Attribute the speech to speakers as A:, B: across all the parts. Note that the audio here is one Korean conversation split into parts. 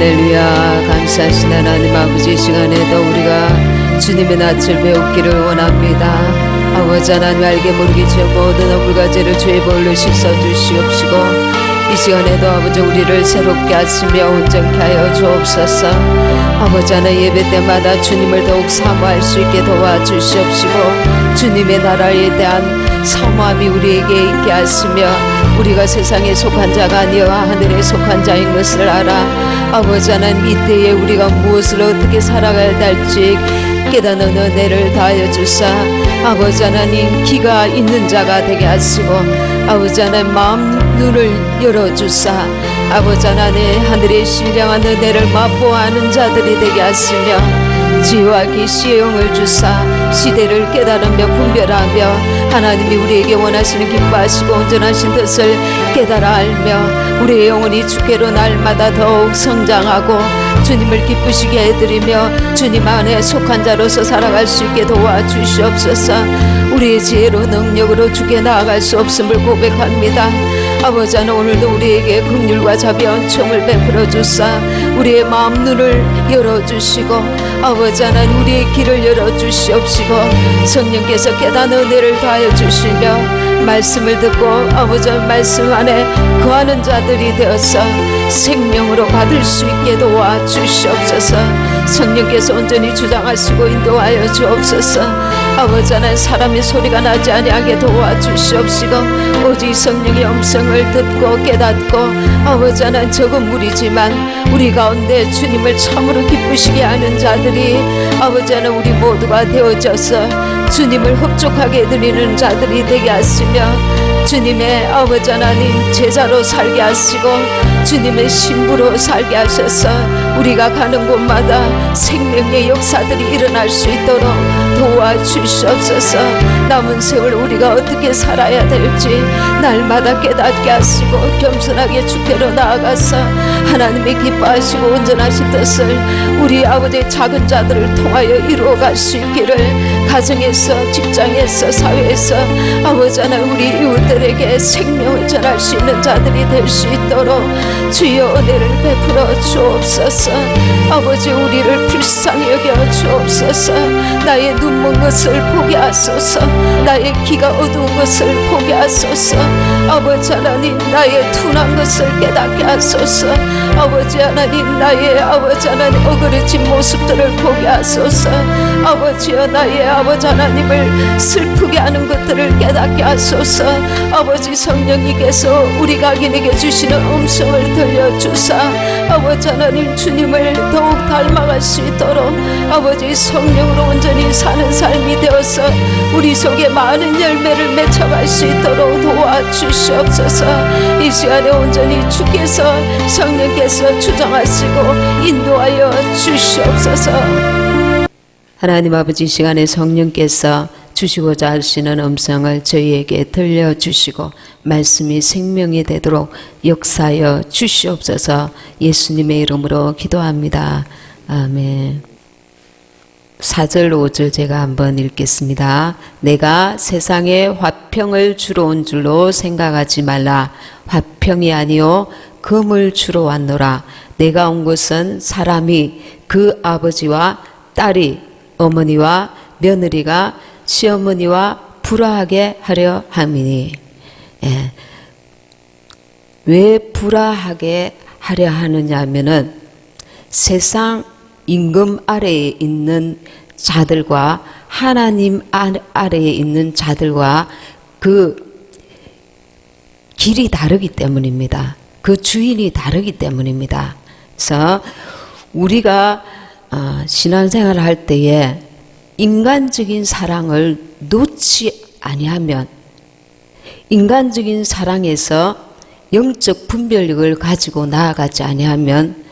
A: 할렐루야. 감사하신 하나님 아버지, 시간에도 우리가 주님의 낯을 배우기를 원합니다. 아버지 하나님, 알게 모르게 지은 모든 어불가지를 주의 보혈로 씻어주시옵시고, 이 시간에도 아버지 우리를 새롭게 하시며 온전케 하여 주옵소서. 아버지 하나님, 예배 때마다 주님을 더욱 사모할 수 있게 도와주시옵시고, 주님의 나라에 대한 사모함이 우리에게 있게 하시며, 우리가 세상에 속한 자가 아니여 하늘에 속한 자인 것을 알아. 아버지 하나님, 이때에 우리가 무엇을 어떻게 살아가야 할지 깨닫는 은혜를 다하여 주사, 아버지 하나님, 귀가 있는 자가 되게 하시고, 아버지 하나님, 마음 눈을 열어주사, 아버지 하나님, 하늘의 신령한 은혜를 맛보아하는 자들이 되게 하시며, 지혜와 계시의 영을 주사 시대를 깨달으며 분별하며 하나님이 우리에게 원하시는 기뻐하시고 온전하신 뜻을 깨달아 알며 우리의 영혼이 주께로 날마다 더욱 성장하고 주님을 기쁘시게 해드리며 주님 안에 속한 자로서 살아갈 수 있게 도와주시옵소서. 우리의 지혜로 능력으로 주께 나아갈 수 없음을 고백합니다. 아버지 하나님, 오늘도 우리에게 긍휼과 자비 은총을 베풀어 주사 우리의 마음 눈을 열어주시고, 아버지 하나님, 우리의 길을 열어주시옵시고, 성령께서 깨닫는 은혜를 더하여 주시며 말씀을 듣고 아버지 하나님 말씀 안에 거하는 자들이 되어서 생명으로 받을 수 있게 도와주시옵소서. 성령께서 온전히 주장하시고 인도하여 주옵소서. 아버지 하나님, 사람의 소리가 나지 아니하게 도와주시옵시고, 오직 성령의 음성을 듣고 깨닫고, 아버지 하나님, 적은 무리지만 우리 가운데 주님을 참으로 기쁘시게 하는 자들이 아버지 하나님, 우리 모두가 되어져서 주님을 흡족하게 드리는 자들이 되게 하시며, 주님의 아버지 하나님 제자로 살게 하시고 주님의 신부로 살게 하셔서 우리가 가는 곳마다 생명의 역사들이 일어날 수 있도록 도와주시옵소서. 남은 세월 우리가 어떻게 살아야 될지 날마다 깨닫게 하시고 겸손하게 주께로 나아가서 하나님의 기뻐하시고 온전하신 뜻을 우리 아버지의 작은 자들을 통하여 이루어갈 수 있기를, 가정에서, 직장에서, 사회에서 아버지 하나님, 우리 이웃들에게 생명을 전할 수 있는 자들이 될 수 있도록 주여 은혜를 베풀어 주옵소서. 아버지, 우리를 불쌍히 여겨 주옵소서. 나의 눈먼 것을 보게 하소서. 나의 귀가 어두운 것을 보게 하소서. 아버지 하나님, 나의 둔한 것을 깨닫게 하소서. 아버지 하나님, 나의 아버지 하나님 어그러진 모습들을 보게 하소서. 아버지여, 나의 아버지 하나님을 슬프게 하는 것들을 깨닫게 하소서. 아버지 성령님께서 우리 각인에게 주시는 음성을 들려주사 아버지 하나님, 주님을 더욱 닮아갈 수 있도록 아버지 성령으로 온전히 사는 삶이 되어서 우리 속에 많은 열매를 맺혀갈 수 있도록 도와주시옵소서. 이 시간에 온전히 주께서 성령께서 주장하시고 인도하여 주시옵소서. 하나님 아버지, 시간에 성령께서 주시고자 하시는 음성을 저희에게 들려주시고 말씀이 생명이 되도록 역사하여 주시옵소서. 예수님의 이름으로 기도합니다. 아멘. 4절 5절 제가 한번 읽겠습니다. 내가 세상에 화평을 주러 온 줄로 생각하지 말라. 화평이 아니요 금을 주러 왔노라. 내가 온 것은 사람이 그 아버지와 딸이 어머니와 며느리가 시어머니와 불화하게 하려 함이니. 예. 왜 불화하게 하려 하느냐 하면은 세상 임금 아래에 있는 자들과 하나님 아래에 있는 자들과 그 길이 다르기 때문입니다. 그 주인이 다르기 때문입니다. 그래서 우리가 신앙생활을 할 때에 인간적인 사랑을 놓지 아니하면, 인간적인 사랑에서 영적 분별력을 가지고 나아가지 아니하면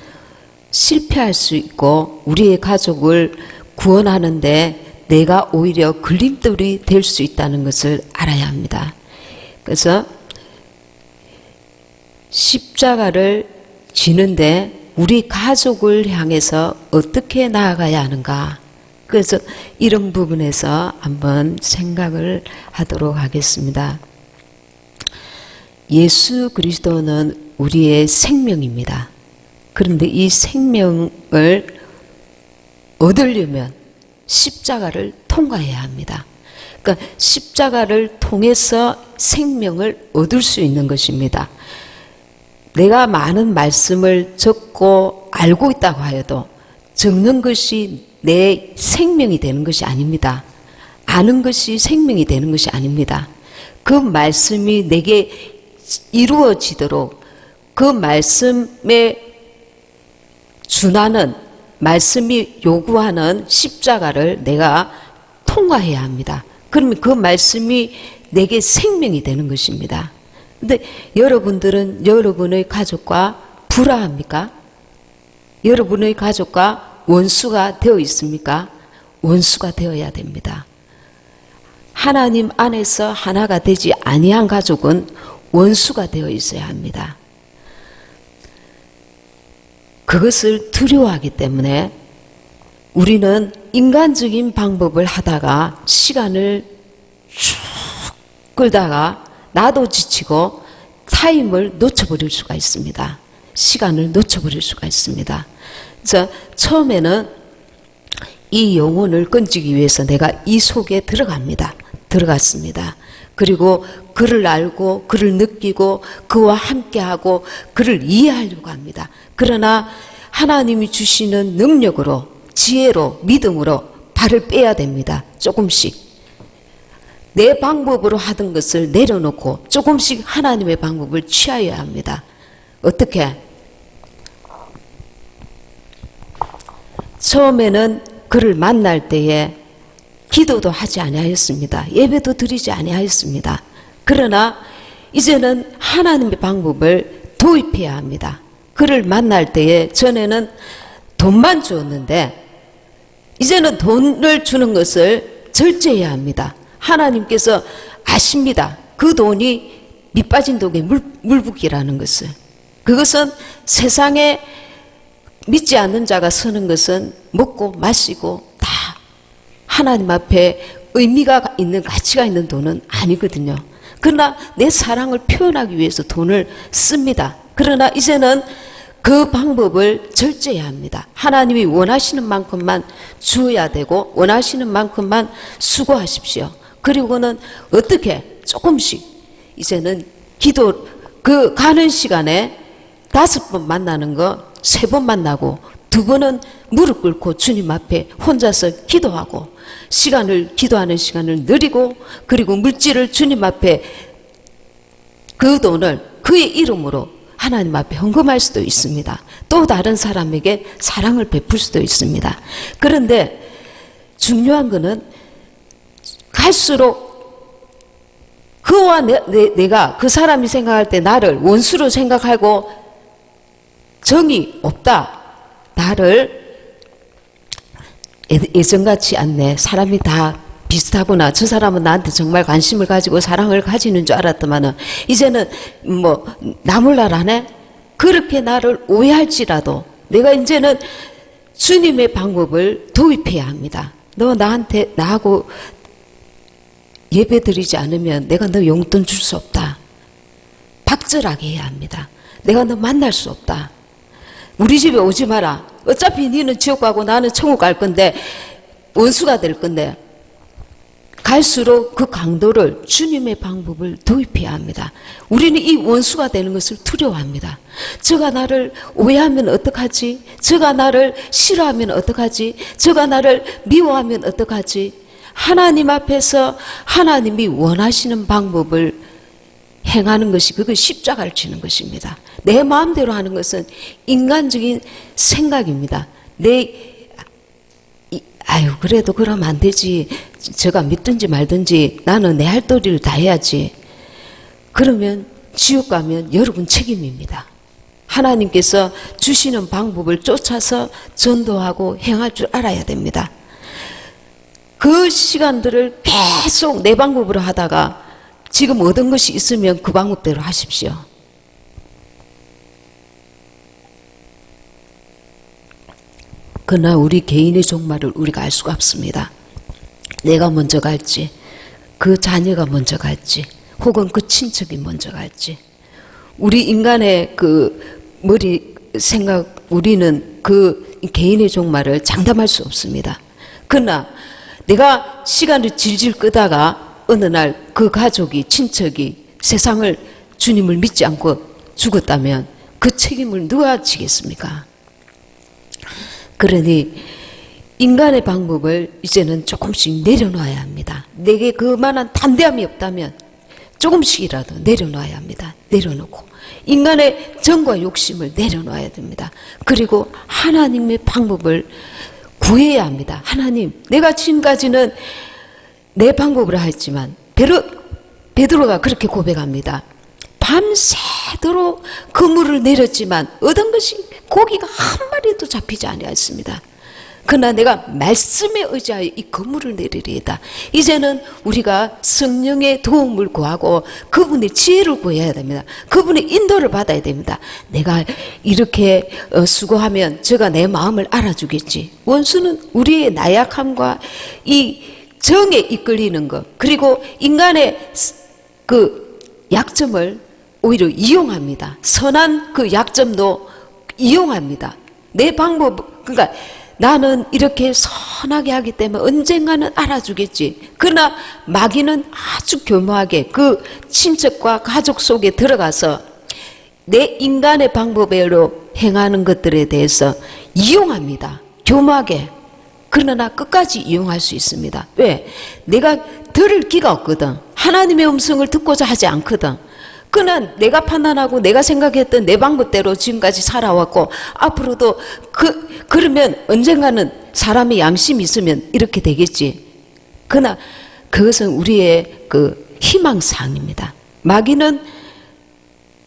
A: 실패할 수 있고 우리의 가족을 구원하는데 내가 오히려 걸림돌이 될 수 있다는 것을 알아야 합니다. 그래서 십자가를 지는데 우리 가족을 향해서 어떻게 나아가야 하는가, 그래서 이런 부분에서 한번 생각을 하도록 하겠습니다. 예수 그리스도는 우리의 생명입니다. 그런데 이 생명을 얻으려면 십자가를 통과해야 합니다. 그러니까 십자가를 통해서 생명을 얻을 수 있는 것입니다. 내가 많은 말씀을 적고 알고 있다고 하여도 적는 것이 내 생명이 되는 것이 아닙니다. 아는 것이 생명이 되는 것이 아닙니다. 그 말씀이 내게 이루어지도록 그 말씀에 준하는 말씀이 요구하는 십자가를 내가 통과해야 합니다. 그러면 그 말씀이 내게 생명이 되는 것입니다. 근데 여러분들은 여러분의 가족과 불화합니까? 여러분의 가족과 원수가 되어 있습니까? 원수가 되어야 됩니다. 하나님 안에서 하나가 되지 아니한 가족은 원수가 되어 있어야 합니다. 그것을 두려워하기 때문에 우리는 인간적인 방법을 하다가 시간을 쭉 끌다가 나도 지치고 타임을 놓쳐버릴 수가 있습니다. 시간을 놓쳐버릴 수가 있습니다. 그래서 처음에는 이 영혼을 건지기 위해서 내가 이 속에 들어갔습니다. 그리고 그를 알고 그를 느끼고 그와 함께하고 그를 이해하려고 합니다. 그러나 하나님이 주시는 능력으로 지혜로 믿음으로 발을 빼야 됩니다. 조금씩 내 방법으로 하던 것을 내려놓고 조금씩 하나님의 방법을 취하여야 합니다. 어떻게? 처음에는 그를 만날 때에 기도도 하지 아니하였습니다. 예배도 드리지 아니하였습니다. 그러나 이제는 하나님의 방법을 도입해야 합니다. 그를 만날 때에 전에는 돈만 주었는데 이제는 돈을 주는 것을 절제해야 합니다. 하나님께서 아십니다. 그 돈이 밑빠진 독에 물 붓기라는 것을. 그것은 세상에 믿지 않는 자가 쓰는 것은 먹고 마시고 다 하나님 앞에 의미가 있는 가치가 있는 돈은 아니거든요. 그러나 내 사랑을 표현하기 위해서 돈을 씁니다. 그러나 이제는 그 방법을 절제해야 합니다. 하나님이 원하시는 만큼만 주어야 되고 원하시는 만큼만 수고하십시오. 그리고는 어떻게 조금씩 이제는 기도 그 가는 시간에 5번 만나는 거 3번 만나고 2번은 무릎 꿇고 주님 앞에 혼자서 기도하고 기도하는 시간을 늘리고 그리고 물질을 주님 앞에 그 돈을 그의 이름으로 하나님 앞에 헌금할 수도 있습니다. 또 다른 사람에게 사랑을 베풀 수도 있습니다. 그런데 중요한 것은 갈수록 그와 내가 그 사람이 생각할 때 나를 원수로 생각하고 정이 없다. 나를 예전같이 않네. 사람이 다 비슷하구나. 저 사람은 나한테 정말 관심을 가지고 사랑을 가지는 줄 알았더만은 이제는 뭐 나몰라라네. 그렇게 나를 오해할지라도 내가 이제는 주님의 방법을 도입해야 합니다. 너 나하고 예배드리지 않으면 내가 너 용돈 줄 수 없다. 박절하게 해야 합니다. 내가 너 만날 수 없다. 우리 집에 오지 마라. 어차피 너는 지옥 가고 나는 천국 갈 건데 원수가 될 건데 갈수록 그 강도를 주님의 방법을 도입해야 합니다. 우리는 이 원수가 되는 것을 두려워합니다. 저가 나를 오해하면 어떡하지? 저가 나를 싫어하면 어떡하지? 저가 나를 미워하면 어떡하지? 하나님 앞에서 하나님이 원하시는 방법을 행하는 것이 그거 십자가를 지는 것입니다. 내 마음대로 하는 것은 인간적인 생각입니다. 그래도 그러면 안 되지. 저가 믿든지 말든지 나는 내 할 도리를 다 해야지. 그러면 지옥 가면 여러분 책임입니다. 하나님께서 주시는 방법을 쫓아서 전도하고 행할 줄 알아야 됩니다. 그 시간들을 계속 내 방법으로 하다가 지금 얻은 것이 있으면 그 방법대로 하십시오. 그러나 우리 개인의 종말을 우리가 알 수가 없습니다. 내가 먼저 갈지, 그 자녀가 먼저 갈지, 혹은 그 친척이 먼저 갈지. 우리 인간의 그 머리 우리는 그 개인의 종말을 장담할 수 없습니다. 그러나 내가 시간을 질질 끄다가 어느 날 그 가족이, 친척이 세상을, 주님을 믿지 않고 죽었다면 그 책임을 누가 지겠습니까? 그러니 인간의 방법을 이제는 조금씩 내려놔야 합니다. 내게 그만한 담대함이 없다면 조금씩이라도 내려놔야 합니다. 내려놓고 인간의 정과 욕심을 내려놔야 됩니다. 그리고 하나님의 방법을 구해야 합니다. 하나님, 내가 지금까지는 내 방법으로 했지만 베드로가 그렇게 고백합니다. 밤새도록 그물을 내렸지만 얻은 것이 고기가 한 마리도 잡히지 아니하였습니다. 그러나 내가 말씀에 의지하여 이 그물을 내리리이다. 이제는 우리가 성령의 도움을 구하고 그분의 지혜를 구해야 됩니다. 그분의 인도를 받아야 됩니다. 내가 이렇게 수고하면 저가 내 마음을 알아주겠지. 원수는 우리의 나약함과 이 정에 이끌리는 것, 그리고 인간의 그 약점을 오히려 이용합니다. 선한 그 약점도 이용합니다. 내 방법, 그러니까 나는 이렇게 선하게 하기 때문에 언젠가는 알아주겠지. 그러나 마귀는 아주 교묘하게 그 친척과 가족 속에 들어가서 내 인간의 방법대로 행하는 것들에 대해서 이용합니다. 교묘하게. 그러나 끝까지 이용할 수 있습니다. 왜? 내가 들을 기가 없거든. 하나님의 음성을 듣고자 하지 않거든. 그러나 내가 판단하고 내가 생각했던 내 방법대로 지금까지 살아왔고 앞으로도 그러면 언젠가는 사람의 양심이 있으면 이렇게 되겠지. 그러나 그것은 우리의 그 희망사항입니다. 마귀는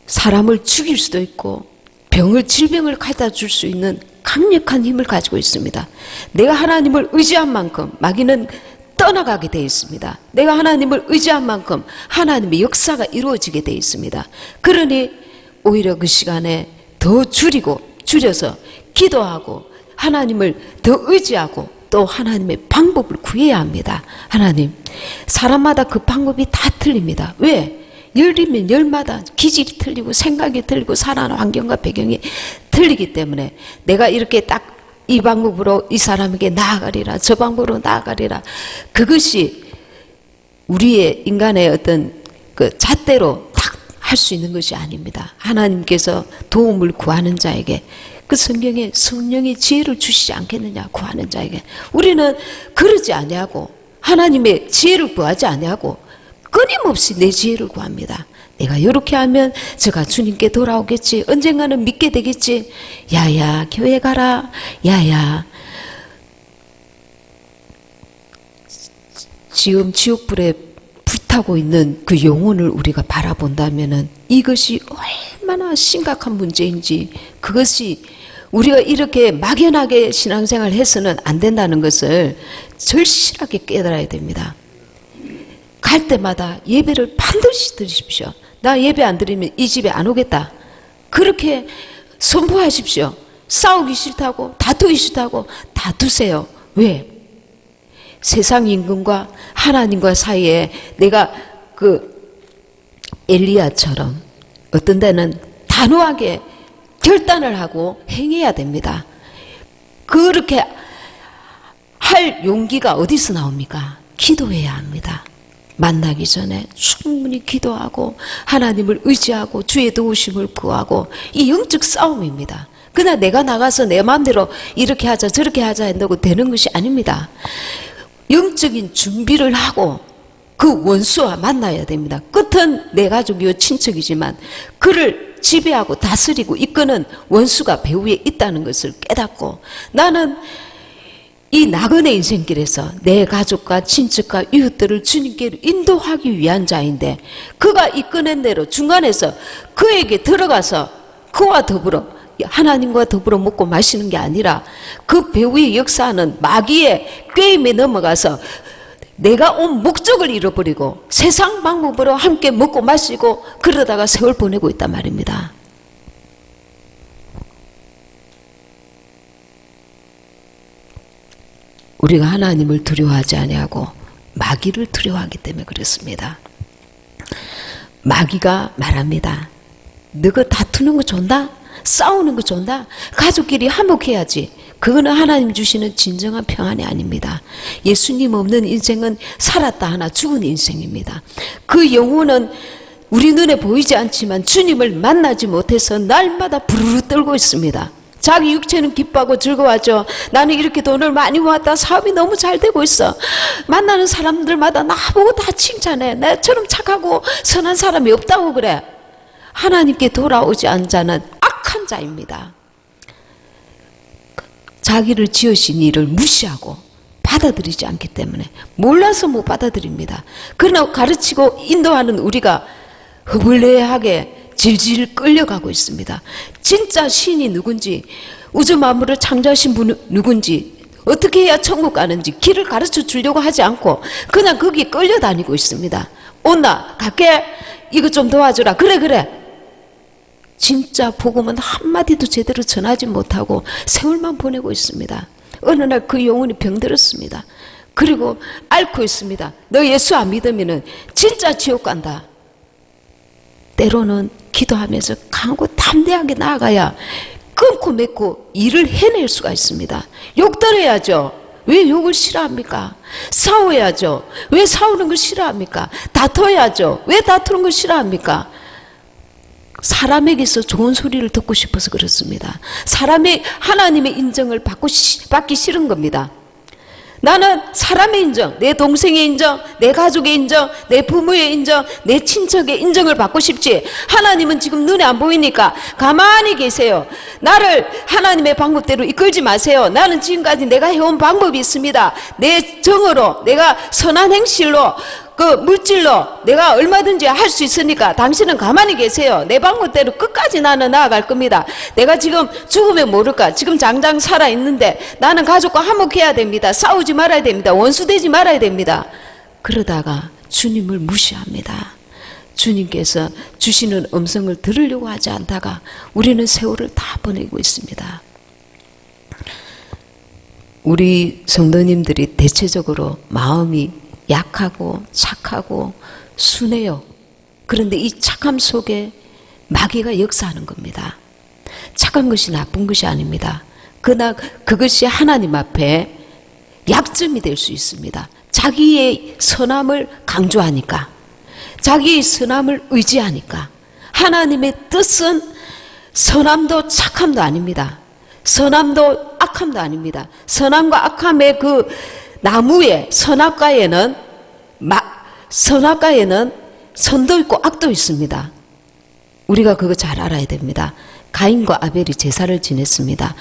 A: 사람을 죽일 수도 있고 질병을 갖다 줄 수 있는 강력한 힘을 가지고 있습니다. 내가 하나님을 의지한 만큼 마귀는 떠나가게 되어 있습니다. 내가 하나님을 의지한 만큼 하나님의 역사가 이루어지게 되어 있습니다. 그러니 오히려 그 시간에 더 줄여서 기도하고 하나님을 더 의지하고 또 하나님의 방법을 구해야 합니다. 하나님, 사람마다 그 방법이 다 틀립니다. 왜? 열이면 열마다 기질이 틀리고 생각이 틀리고 살아가는 환경과 배경이 틀리기 때문에 내가 이렇게 딱 이 방법으로 이 사람에게 나아가리라, 저 방법으로 나아가리라, 그것이 우리의 인간의 어떤 그 잣대로 딱 할 수 있는 것이 아닙니다. 하나님께서 도움을 구하는 자에게, 그 성경에 성령의 지혜를 주시지 않겠느냐, 구하는 자에게. 우리는 그러지 아니하고 하나님의 지혜를 구하지 아니하고 끊임없이 내 지혜를 구합니다. 내가 이렇게 하면 제가 주님께 돌아오겠지. 언젠가는 믿게 되겠지. 야야, 교회 가라. 야야, 지금 지옥불에 불타고 있는 그 영혼을 우리가 바라본다면은 이것이 얼마나 심각한 문제인지, 그것이 우리가 이렇게 막연하게 신앙생활을 해서는 안 된다는 것을 절실하게 깨달아야 됩니다. 갈 때마다 예배를 반드시 드리십시오. 나 예배 안 드리면 이 집에 안 오겠다. 그렇게 선포하십시오. 싸우기 싫다고, 다투기 싫다고 다투세요. 왜? 세상 임금과 하나님과 사이에 내가 그 엘리야처럼 어떤 데는 단호하게 결단을 하고 행해야 됩니다. 그렇게 할 용기가 어디서 나옵니까? 기도해야 합니다. 만나기 전에 충분히 기도하고 하나님을 의지하고 주의 도우심을 구하고, 이 영적 싸움입니다. 그러나 내가 나가서 내 마음대로 이렇게 하자 저렇게 하자 한다고 되는 것이 아닙니다. 영적인 준비를 하고 그 원수와 만나야 됩니다. 끝은 내 가족이요 친척이지만 그를 지배하고 다스리고 이끄는 원수가 배후에 있다는 것을 깨닫고, 나는 이 나그네 인생길에서 내 가족과 친척과 이웃들을 주님께로 인도하기 위한 자인데, 그가 이끄는 대로 중간에서 그에게 들어가서 그와 더불어 하나님과 더불어 먹고 마시는 게 아니라 그 배후의 역사는 마귀의 꾀임에 넘어가서 내가 온 목적을 잃어버리고 세상 방법으로 함께 먹고 마시고 그러다가 세월 보내고 있단 말입니다. 우리가 하나님을 두려워하지 아니하고 마귀를 두려워하기 때문에 그렇습니다. 마귀가 말합니다. 너가 다투는 거 좋나? 싸우는 거 좋나? 가족끼리 화목해야지. 그거는 하나님 주시는 진정한 평안이 아닙니다. 예수님 없는 인생은 살았다 하나 죽은 인생입니다. 그 영혼은 우리 눈에 보이지 않지만 주님을 만나지 못해서 날마다 부르르 떨고 있습니다. 자기 육체는 기뻐하고 즐거워하죠. 나는 이렇게 돈을 많이 모았다. 사업이 너무 잘 되고 있어. 만나는 사람들마다 나보고 다 칭찬해. 나처럼 착하고 선한 사람이 없다고 그래. 하나님께 돌아오지 않은 자는 악한 자입니다. 자기를 지으신 이를 무시하고 받아들이지 않기 때문에 몰라서 못 받아들입니다. 그러나 가르치고 인도하는 우리가 허블레하게 질질 끌려가고 있습니다. 진짜 신이 누군지, 우주 만물을 창조하신 분이 누군지, 어떻게 해야 천국 가는지 길을 가르쳐 주려고 하지 않고 그냥 거기 끌려다니고 있습니다. 온나 갈게, 이거 좀 도와주라. 그래. 진짜 복음은 한마디도 제대로 전하지 못하고 세월만 보내고 있습니다. 어느 날 그 영혼이 병들었습니다. 그리고 앓고 있습니다. 너 예수 안 믿으면 진짜 지옥 간다. 때로는 기도하면서 강하고 담대하게 나아가야 끊고 맺고 일을 해낼 수가 있습니다. 욕 들어야죠. 왜 욕을 싫어합니까? 싸워야죠. 왜 싸우는 걸 싫어합니까? 다퉈야죠. 왜 다투는 걸 싫어합니까? 사람에게서 좋은 소리를 듣고 싶어서 그렇습니다. 사람의 하나님의 인정을 받기 싫은 겁니다. 나는 사람의 인정, 내 동생의 인정, 내 가족의 인정, 내 부모의 인정, 내 친척의 인정을 받고 싶지. 하나님은 지금 눈에 안 보이니까 가만히 계세요. 나를 하나님의 방법대로 이끌지 마세요. 나는 지금까지 내가 해온 방법이 있습니다. 내 정으로, 내가 선한 행실로, 그 물질로 내가 얼마든지 할 수 있으니까 당신은 가만히 계세요. 내 방법대로 끝까지 나는 나아갈 겁니다. 내가 지금 죽으면 모를까? 지금 당장 살아있는데 나는 가족과 화목해야 됩니다. 싸우지 말아야 됩니다. 원수되지 말아야 됩니다. 그러다가 주님을 무시합니다. 주님께서 주시는 음성을 들으려고 하지 않다가 우리는 세월을 다 보내고 있습니다. 우리 성도님들이 대체적으로 마음이 약하고 착하고 순해요. 그런데 이 착함 속에 마귀가 역사하는 겁니다. 착한 것이 나쁜 것이 아닙니다. 그러나 그것이 하나님 앞에 약점이 될 수 있습니다. 자기의 선함을 강조하니까, 자기의 선함을 의지하니까. 하나님의 뜻은 선함도 착함도 아닙니다. 선함도 악함도 아닙니다. 선함과 악함의 그 나무의 선악과에는 선도 있고 악도 있습니다. 우리가 그거 잘 알아야 됩니다. 가인과 아벨이 제사를 지냈습니다.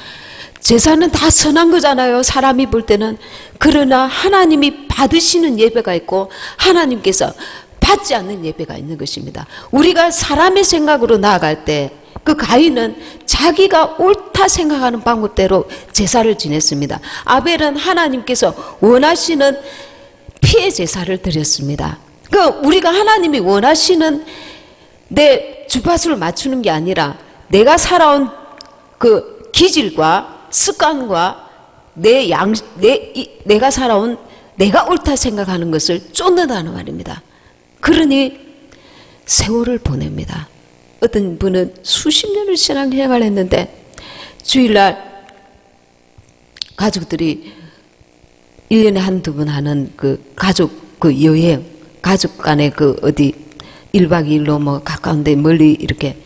A: 제사는 다 선한 거잖아요. 사람이 볼 때는. 그러나 하나님이 받으시는 예배가 있고 하나님께서 받지 않는 예배가 있는 것입니다. 우리가 사람의 생각으로 나아갈 때 그 가인은 자기가 옳다 생각하는 방법대로 제사를 지냈습니다. 아벨은 하나님께서 원하시는 피의 제사를 드렸습니다. 그 우리가 하나님이 원하시는 내 주파수를 맞추는 게 아니라 내가 살아온 그 기질과 습관과 내가 살아온 내가 옳다 생각하는 것을 쫓는다는 말입니다. 그러니 세월을 보냅니다. 어떤 분은 수십 년을 신앙생활을 했는데 주일날 가족들이 1년에 한두 번 하는 그 가족 그 여행, 가족 간의 그 어디 1박 2일로 뭐 가까운데 멀리 이렇게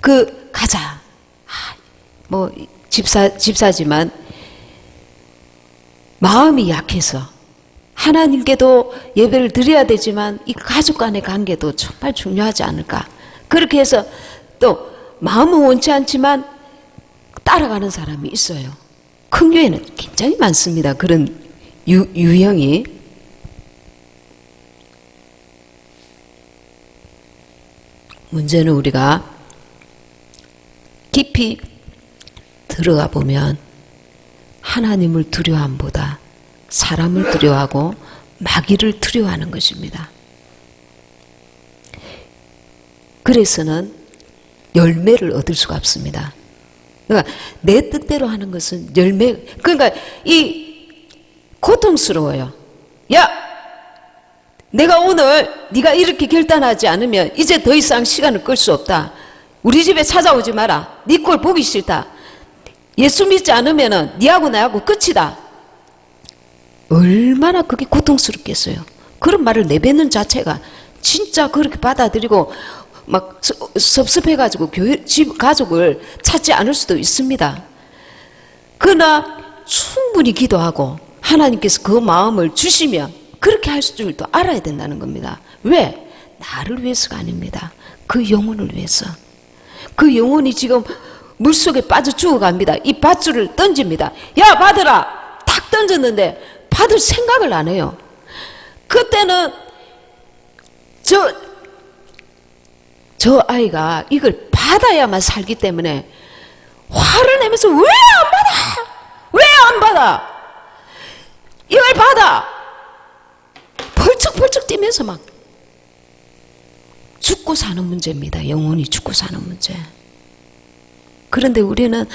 A: 그 가자. 뭐 집사지만 마음이 약해서 하나님께도 예배를 드려야 되지만 이 가족 간의 관계도 정말 중요하지 않을까. 그렇게 해서 또 마음은 원치 않지만 따라가는 사람이 있어요. 큰 교회는 굉장히 많습니다. 그런 유형이. 문제는 우리가 깊이 들어가 보면 하나님을 두려움보다 사람을 두려워하고 마귀를 두려워하는 것입니다. 그래서는 열매를 얻을 수가 없습니다. 그러니까 내 뜻대로 하는 것은 그러니까 이 고통스러워요. 야, 내가 오늘 네가 이렇게 결단하지 않으면 이제 더 이상 시간을 끌 수 없다. 우리 집에 찾아오지 마라. 네 꼴 보기 싫다. 예수 믿지 않으면은 니하고 나하고 끝이다. 얼마나 그게 고통스럽겠어요. 그런 말을 내뱉는 자체가 진짜 그렇게 받아들이고 막 섭섭해가지고 집 가족을 찾지 않을 수도 있습니다. 그러나 충분히 기도하고 하나님께서 그 마음을 주시면 그렇게 할 줄도 알아야 된다는 겁니다. 왜? 나를 위해서가 아닙니다. 그 영혼을 위해서. 그 영혼이 지금 물속에 빠져 죽어갑니다. 이 밧줄을 던집니다. 야, 받으라! 탁 던졌는데 받을 생각을 안 해요. 그때는 저 아이가 이걸 받아야만 살기 때문에 화를 내면서 왜 안 받아? 왜 안 받아? 이걸 받아! 펄쩍펄쩍 뛰면서 막 죽고 사는 문제입니다. 영혼이 죽고 사는 문제. 그런데 우리는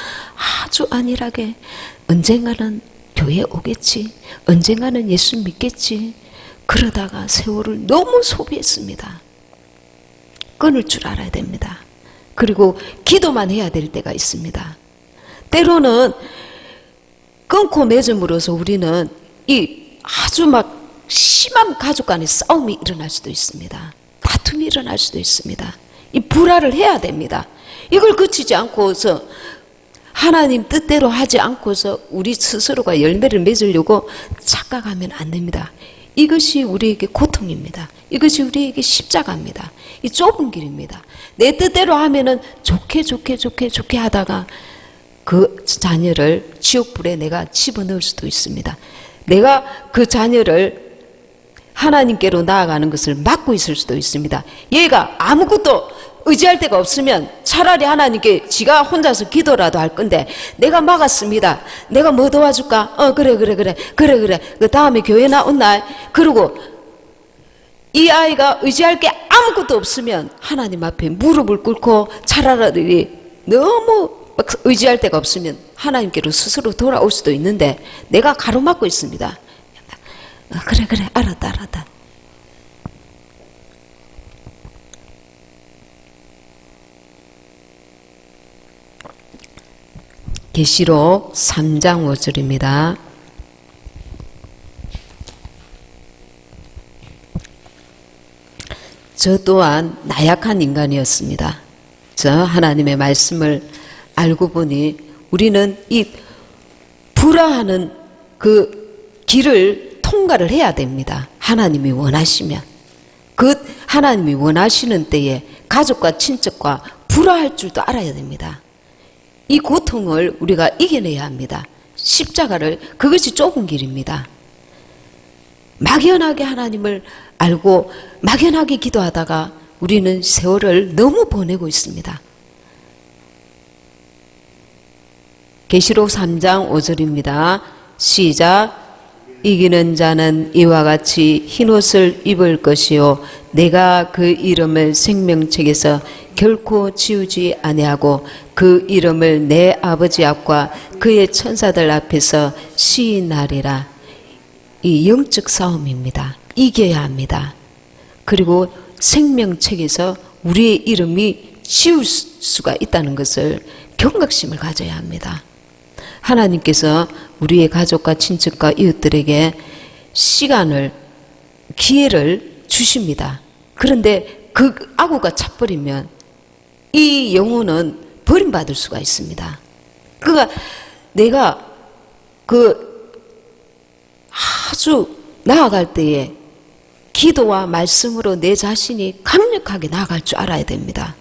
A: 아주 안일하게 언젠가는 교회 오겠지, 언젠가는 예수 믿겠지, 그러다가 세월을 너무 소비했습니다. 끊을 줄 알아야 됩니다. 그리고 기도만 해야 될 때가 있습니다. 때로는 끊고 맺음으로써 우리는 이 아주 막 심한 가족 간의 싸움이 일어날 수도 있습니다. 다툼이 일어날 수도 있습니다. 이 불화를 해야 됩니다. 이걸 그치지 않고서 하나님 뜻대로 하지 않고서 우리 스스로가 열매를 맺으려고 착각하면 안 됩니다. 이것이 우리에게 고통입니다. 이것이 우리에게 십자가입니다. 이 좁은 길입니다. 내 뜻대로 하면은 좋게 하다가 그 자녀를 지옥불에 내가 집어넣을 수도 있습니다. 내가 그 자녀를 하나님께로 나아가는 것을 막고 있을 수도 있습니다. 얘가 아무것도 의지할 데가 없으면 차라리 하나님께 지가 혼자서 기도라도 할 건데 내가 막았습니다. 내가 뭐 도와줄까? 그래. 그 다음에 교회 나온날. 그리고 이 아이가 의지할 게 아무것도 없으면 하나님 앞에 무릎을 꿇고 차라리 너무 의지할 데가 없으면 하나님께로 스스로 돌아올 수도 있는데 내가 가로막고 있습니다. 그래 알았다. 계시록 3장 5절입니다. 저 또한 나약한 인간이었습니다. 저 하나님의 말씀을 알고 보니 우리는 이 불화하는 그 길을 통과를 해야 됩니다. 하나님이 원하시면. 그 하나님이 원하시는 때에 가족과 친척과 불화할 줄도 알아야 됩니다. 이 고통을 우리가 이겨내야 합니다. 십자가를, 그것이 좁은 길입니다. 막연하게 하나님을 알고 막연하게 기도하다가 우리는 세월을 너무 보내고 있습니다. 계시록 3장 5절입니다. 시작. 이기는 자는 이와 같이 흰옷을 입을 것이요 내가 그 이름을 생명책에서 결코 지우지 아니하고 그 이름을 내 아버지 앞과 그의 천사들 앞에서 시인하리라. 이 영적 싸움입니다. 이겨야 합니다. 그리고 생명책에서 우리의 이름이 지울 수가 있다는 것을 경각심을 가져야 합니다. 하나님께서 우리의 가족과 친척과 이웃들에게 시간을, 기회를 주십니다. 그런데 그 악우가 차버리면 이 영혼은 버림받을 수가 있습니다. 그러니까 내가 아주 나아갈 때에 기도와 말씀으로 내 자신이 강력하게 나아갈 줄 알아야 됩니다.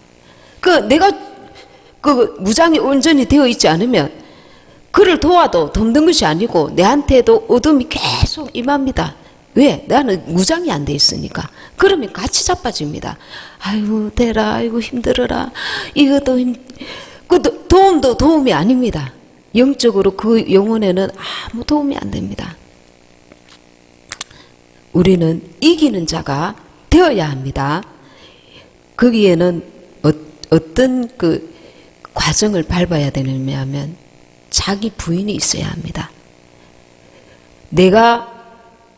A: 내가 무장이 온전히 되어 있지 않으면 그를 도와도 돕는 것이 아니고 내한테도 어둠이 계속 임합니다. 왜? 나는 무장이 안 돼 있으니까. 그러면 같이 자빠집니다. 아이고 대라, 아이고 힘들어라. 이것도 도움도 도움이 아닙니다. 영적으로 그 영혼에는 아무 도움이 안 됩니다. 우리는 이기는 자가 되어야 합니다. 거기에는 어떤 그 과정을 밟아야 되냐면 자기 부인이 있어야 합니다. 내가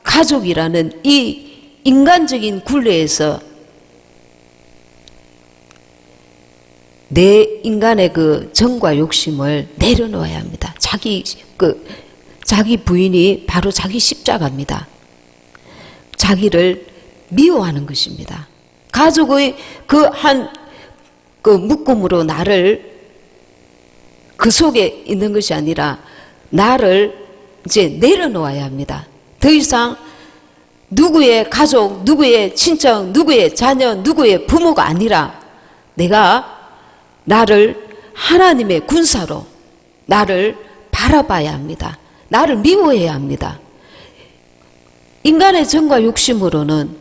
A: 가족이라는 이 인간적인 굴레에서 내 인간의 그 정과 욕심을 내려놓아야 합니다. 자기 부인이 바로 자기 십자가입니다. 자기를 미워하는 것입니다. 가족의 그 묶음으로 나를 그 속에 있는 것이 아니라 나를 이제 내려놓아야 합니다. 더 이상 누구의 가족, 누구의 친척, 누구의 자녀, 누구의 부모가 아니라 내가 나를 하나님의 군사로 나를 바라봐야 합니다. 나를 미워해야 합니다. 인간의 정과 욕심으로는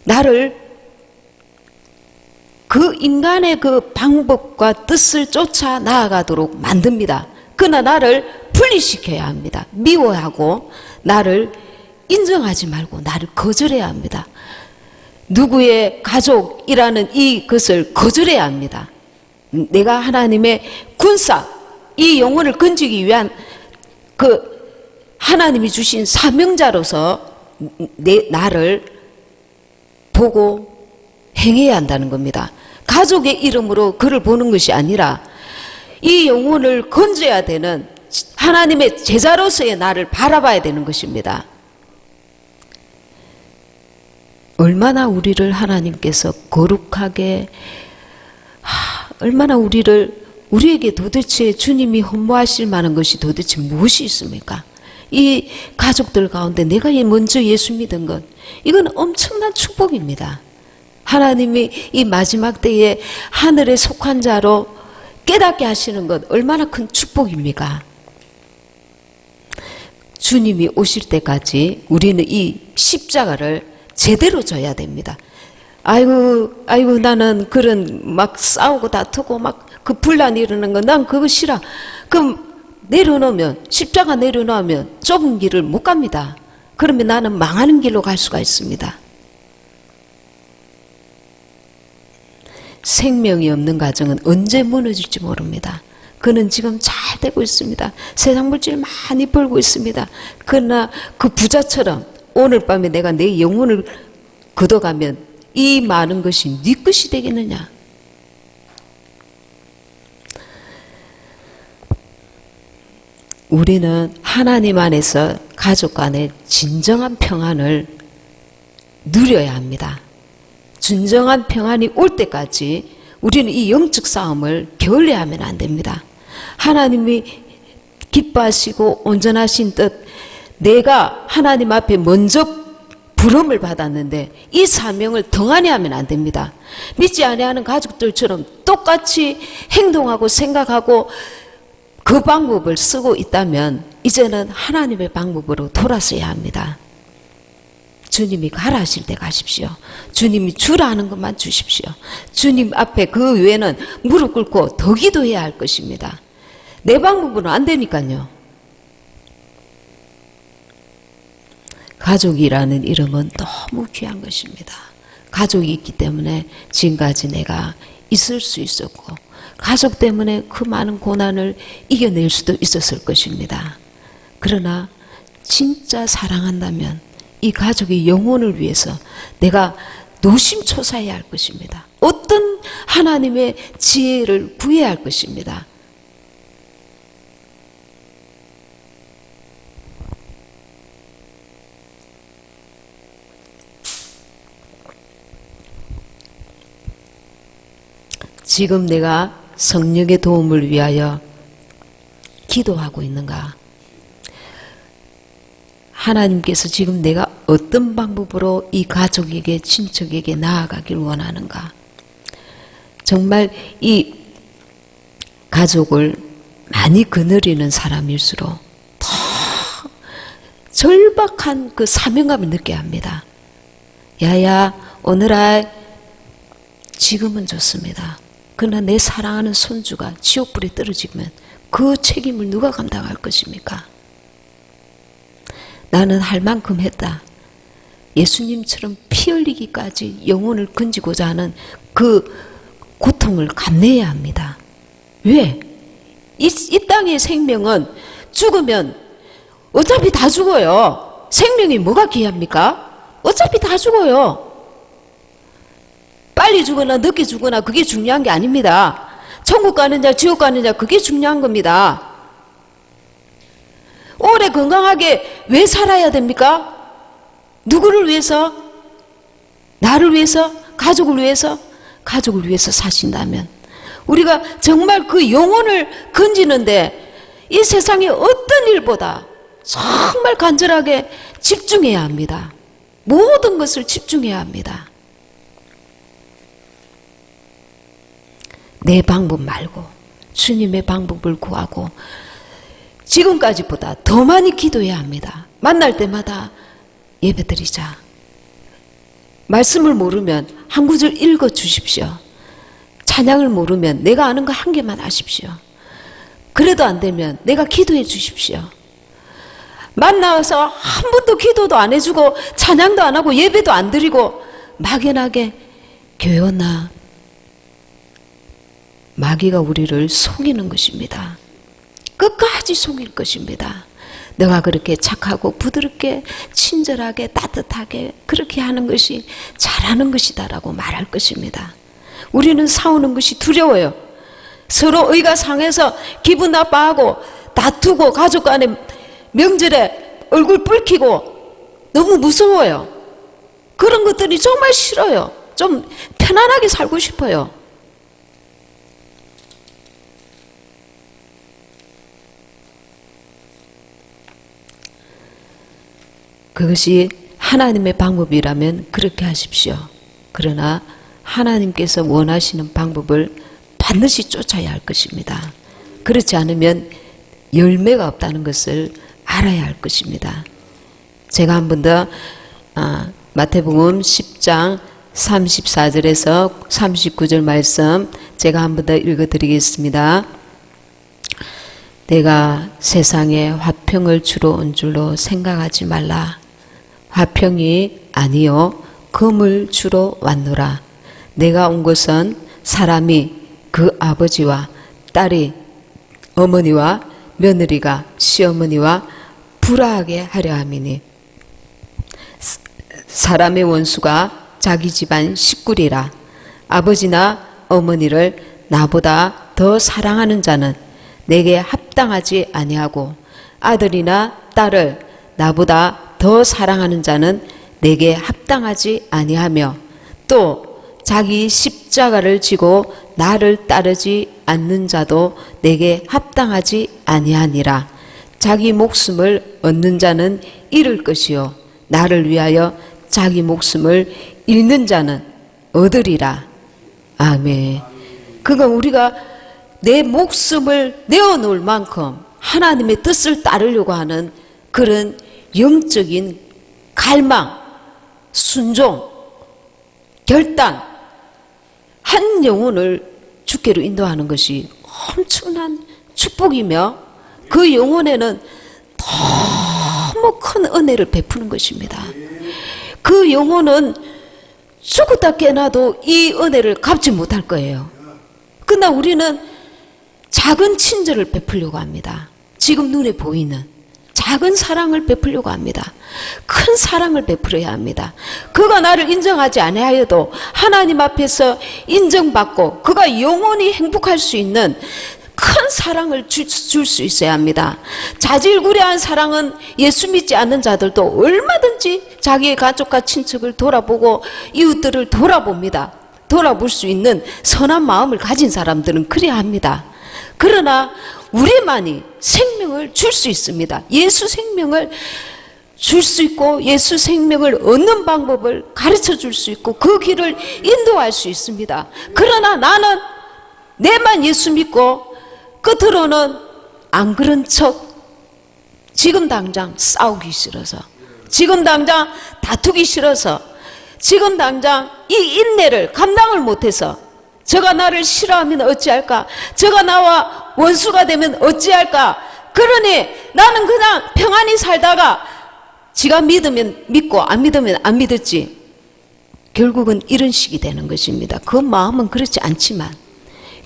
A: 나를 그 인간의 그 방법과 뜻을 쫓아 나아가도록 만듭니다. 그러나 나를 분리시켜야 합니다. 미워하고 나를 인정하지 말고 나를 거절해야 합니다. 누구의 가족이라는 이것을 거절해야 합니다. 내가 하나님의 군사, 이 영혼을 건지기 위한 그 하나님이 주신 사명자로서 나를 보고 행해야 한다는 겁니다. 가족의 이름으로 그를 보는 것이 아니라 이 영혼을 건져야 되는 하나님의 제자로서의 나를 바라봐야 되는 것입니다. 얼마나 우리를 하나님께서 거룩하게, 얼마나 우리에게 도대체 주님이 헌모하실 만한 것이 도대체 무엇이 있습니까? 이 가족들 가운데 내가 먼저 예수 믿은 것, 이건 엄청난 축복입니다. 하나님이 이 마지막 때에 하늘에 속한 자로 깨닫게 하시는 것 얼마나 큰 축복입니까? 주님이 오실 때까지 우리는 이 십자가를 제대로 져야 됩니다. 아이고 나는 그런 막 싸우고 다투고 막 그 분란 이러는 거 난 그거 싫어. 그럼 내려놓으면, 십자가 내려놓으면 좁은 길을 못 갑니다. 그러면 나는 망하는 길로 갈 수가 있습니다. 생명이 없는 가정은 언제 무너질지 모릅니다. 그는 지금 잘 되고 있습니다. 세상 물질 많이 벌고 있습니다. 그러나 그 부자처럼 오늘 밤에 내가 내 영혼을 걷어가면 이 많은 것이 네 것이 되겠느냐? 우리는 하나님 안에서 가족 간의 진정한 평안을 누려야 합니다. 진정한 평안이 올 때까지 우리는 이 영적 싸움을 게을리하면 안 됩니다. 하나님이 기뻐하시고 온전하신 뜻, 내가 하나님 앞에 먼저 부름을 받았는데 이 사명을 덩하니 하면 안 됩니다. 믿지 아니하는 가족들처럼 똑같이 행동하고 생각하고 그 방법을 쓰고 있다면 이제는 하나님의 방법으로 돌아서야 합니다. 주님이 가라 하실 때 가십시오. 주님이 주라 하는 것만 주십시오. 주님 앞에 그 외에는 무릎 꿇고 더 기도해야 할 것입니다. 내 방법으로는 안 되니까요. 가족이라는 이름은 너무 귀한 것입니다. 가족이 있기 때문에 지금까지 내가 있을 수 있었고 가족 때문에 그 많은 고난을 이겨낼 수도 있었을 것입니다. 그러나 진짜 사랑한다면 이 가족의 영혼을 위해서 내가 노심초사해야 할 것입니다. 어떤 하나님의 지혜를 구해야 할 것입니다. 지금 내가 성령의 도움을 위하여 기도하고 있는가? 하나님께서 지금 내가 어떤 방법으로 이 가족에게, 친척에게 나아가길 원하는가? 정말 이 가족을 많이 거느리는 사람일수록 더 절박한 그 사명감을 느껴야 합니다. 야야, 오늘아, 지금은 좋습니다. 그러나 내 사랑하는 손주가 지옥불에 떨어지면 그 책임을 누가 감당할 것입니까? 나는 할 만큼 했다. 예수님처럼 피 흘리기까지 영혼을 건지고자 하는 그 고통을 감내해야 합니다. 왜? 이 땅의 생명은 죽으면 어차피 다 죽어요. 생명이 뭐가 귀합니까? 어차피 다 죽어요. 빨리 죽거나 늦게 죽거나 그게 중요한 게 아닙니다. 천국 가느냐 지옥 가느냐 그게 중요한 겁니다. 오래 건강하게 왜 살아야 됩니까? 누구를 위해서? 나를 위해서? 가족을 위해서? 가족을 위해서 사신다면 우리가 정말 그 영혼을 건지는데 이 세상의 어떤 일보다 정말 간절하게 집중해야 합니다. 모든 것을 집중해야 합니다. 내 방법 말고 주님의 방법을 구하고 지금까지보다 더 많이 기도해야 합니다. 만날 때마다 예배드리자. 말씀을 모르면 한 구절 읽어 주십시오. 찬양을 모르면 내가 아는 거 한 개만 하십시오. 그래도 안 되면 내가 기도해 주십시오. 만나서 한 번도 기도도 안 해주고 찬양도 안 하고 예배도 안 드리고 막연하게 교회 오나 마귀가 우리를 속이는 것입니다. 끝까지 속일 것입니다. 너가 그렇게 착하고 부드럽게 친절하게 따뜻하게 그렇게 하는 것이 잘하는 것이다 라고 말할 것입니다. 우리는 싸우는 것이 두려워요. 서로 의가 상해서 기분 나빠하고 다투고 가족 간에 명절에 얼굴 붉히고 너무 무서워요. 그런 것들이 정말 싫어요. 좀 편안하게 살고 싶어요. 그것이 하나님의 방법이라면 그렇게 하십시오. 그러나 하나님께서 원하시는 방법을 반드시 쫓아야 할 것입니다. 그렇지 않으면 열매가 없다는 것을 알아야 할 것입니다. 제가 한 번 더 마태복음 10장 34절에서 39절 말씀 제가 한 번 더 읽어드리겠습니다. 내가 세상에 화평을 주러 온 줄로 생각하지 말라. 화평이 아니요 금을 주러 왔노라. 내가 온 것은 사람이 그 아버지와 딸이 어머니와 며느리가 시어머니와 불화하게 하려 함이니 사람의 원수가 자기 집안 식구리라. 아버지나 어머니를 나보다 더 사랑하는 자는 내게 합당하지 아니하고 아들이나 딸을 나보다 더 사랑하는 자는 내게 합당하지 아니하며 또 자기 십자가를 지고 나를 따르지 않는 자도 내게 합당하지 아니하니라. 자기 목숨을 얻는 자는 잃을 것이요 나를 위하여 자기 목숨을 잃는 자는 얻으리라. 아멘. 그건 우리가 내 목숨을 내어놓을 만큼 하나님의 뜻을 따르려고 하는 그런 영적인 갈망, 순종, 결단, 한 영혼을 주께로 인도하는 것이 엄청난 축복이며 그 영혼에는 너무 큰 은혜를 베푸는 것입니다. 그 영혼은 죽었다 깨나도 이 은혜를 갚지 못할 거예요. 그러나 우리는 작은 친절을 베풀려고 합니다. 지금 눈에 보이는 작은 사랑을 베풀려고 합니다. 큰 사랑을 베풀어야 합니다. 그가 나를 인정하지 아니하여도 하나님 앞에서 인정받고 그가 영원히 행복할 수 있는 큰 사랑을 줄 수 있어야 합니다. 자질구레한 사랑은 예수 믿지 않는 자들도 얼마든지 자기의 가족과 친척을 돌아보고 이웃들을 돌아봅니다. 돌아볼 수 있는 선한 마음을 가진 사람들은 그래야 합니다. 그러나 우리만이 생명을 줄 수 있습니다. 예수 생명을 줄 수 있고 예수 생명을 얻는 방법을 가르쳐 줄 수 있고 그 길을 인도할 수 있습니다. 그러나 나는 내만 예수 믿고 끝으로는 안 그런 척 지금 당장 싸우기 싫어서 지금 당장 다투기 싫어서 지금 당장 이 인내를 감당을 못해서 저가 나를 싫어하면 어찌할까? 저가 나와 원수가 되면 어찌할까? 그러니 나는 그냥 평안히 살다가 지가 믿으면 믿고 안 믿으면 안 믿었지. 결국은 이런 식이 되는 것입니다. 그 마음은 그렇지 않지만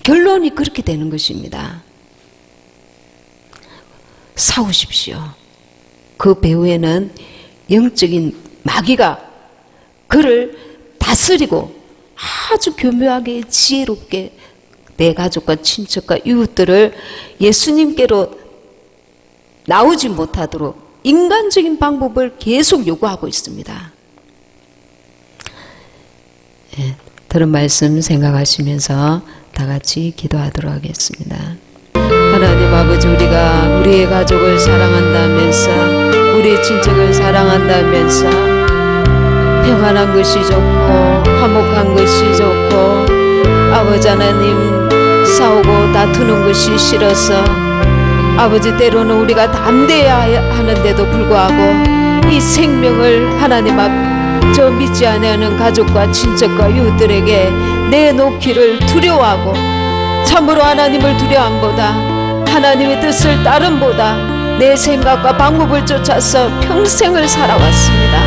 A: 결론이 그렇게 되는 것입니다. 싸우십시오. 그 배후에는 영적인 마귀가 그를 다스리고 아주 교묘하게 지혜롭게 내 가족과 친척과 이웃들을 예수님께로 나오지 못하도록 인간적인 방법을 계속 요구하고 있습니다. 들은 말씀 생각하시면서 다 같이 기도하도록 하겠습니다. 하나님 아버지, 우리가 우리의 가족을 사랑한다면서, 우리의 친척을 사랑한다면서 평안한 것이 좋고 화목한 것이 좋고, 아버지 하나님 싸우고 다투는 것이 싫어서 아버지 때로는 우리가 담대해야 하는데도 불구하고 이 생명을 하나님 저 믿지 않는 가족과 친척과 이웃들에게 내놓기를 두려워하고, 참으로 하나님을 두려움보다 하나님의 뜻을 따름보다 내 생각과 방법을 쫓아서 평생을 살아왔습니다.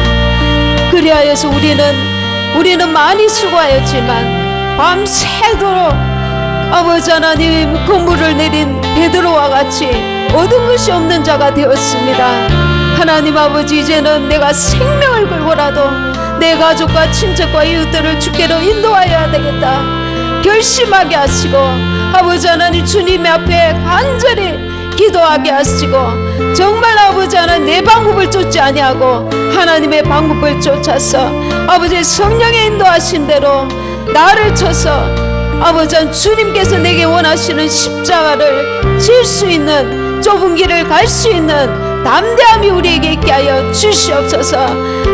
A: 그리하여서 우리는 많이 수고하였지만 밤새도록 아버지 하나님 건물을 내린 베드로와 같이 얻은 것이 없는 자가 되었습니다. 하나님 아버지, 이제는 내가 생명을 걸고라도 내 가족과 친척과 이웃들을 주께로 인도하여야 되겠다 결심하게 하시고, 아버지 하나님 주님 앞에 간절히 기도하게 하시고, 정말 아버지 하나님 내 방법을 쫓지 아니하고 하나님의 방법을 쫓아서 아버지 성령의 인도하신 대로 나를 쳐서 아버지 하나님 주님께서 내게 원하시는 십자가를 질 수 있는, 좁은 길을 갈 수 있는 담대함이 우리에게 있게 하여 주시옵소서.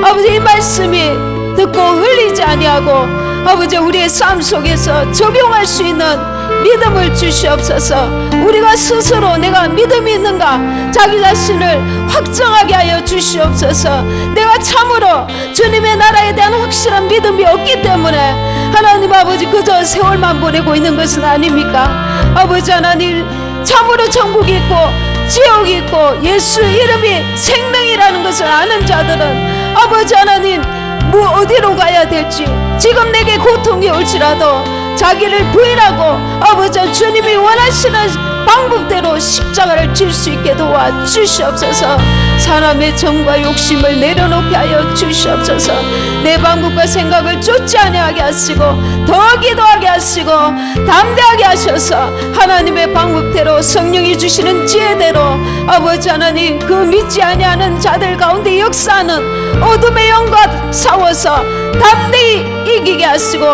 A: 아버지, 이 말씀이 듣고 흘리지 아니하고 아버지 우리의 삶 속에서 적용할 수 있는 믿음을 주시옵소서. 우리가 스스로 내가 믿음이 있는가 자기 자신을 확정하게 하여 주시옵소서. 내가 참으로 주님의 나라에 대한 확실한 믿음이 없기 때문에 하나님 아버지 그저 세월만 보내고 있는 것은 아닙니까? 아버지 하나님, 참으로 천국이 있고 지옥이 있고 예수 이름이 생명이라는 것을 아는 자들은 아버지 하나님 어디로 가야 될지, 지금 내게 고통이 올지라도 자기를 부인하고 아버지 주님이 원하시는 방법대로 십자가를 질 수 있게 도와 주시옵소서. 사람의 정과 욕심을 내려놓게 하여 주시옵소서. 내 방법과 생각을 쫓지 아니하게 하시고 더 기도하게 하시고 담대하게 하셔서 하나님의 방법대로 성령이 주시는 지혜대로 아버지 하나님 그 믿지 아니하는 자들 가운데 역사하는 어둠의 영과 싸워서 담대히 이기게 하시고,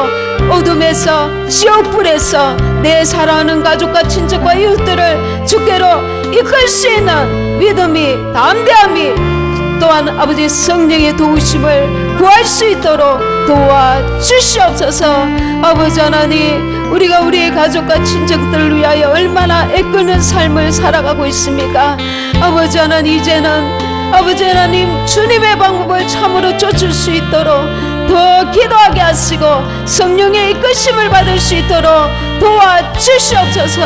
A: 어둠에서 지옥불에서 내 사랑하는 가족과 친척과 이웃들을 주께로 이끌 수 있는 믿음이, 담대함이, 또한 아버지 성령의 도우심을 구할 수 있도록 도와주시옵소서. 아버지 하나님, 우리가 우리의 가족과 친척들을 위하여 얼마나 애끓는 삶을 살아가고 있습니까? 아버지 하나님, 이제는 아버지 하나님 주님의 방법을 참으로 쫓을 수 있도록 더 기도하게 하시고 성령의 이끄심을 받을 수 있도록 도와주시옵소서.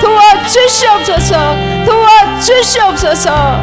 A: 도와주시옵소서. 도와주시옵소서.